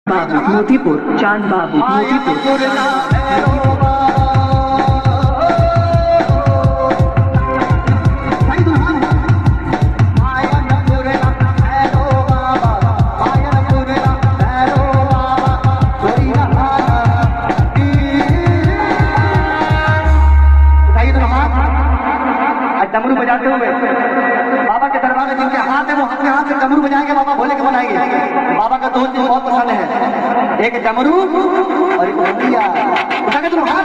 बाबू मोतीपुर, चांद बाबू मोतीपुर। डमरू बजाते हुए बाबा के दरबार में जिनके हाथ है वो अपने हाथ से डमरू बजाएंगे, बाबा भोले के बनाएंगे। बाबा का दो चीज बहुत पसंद है, एक डमरू और एक उठा के तुम हाथ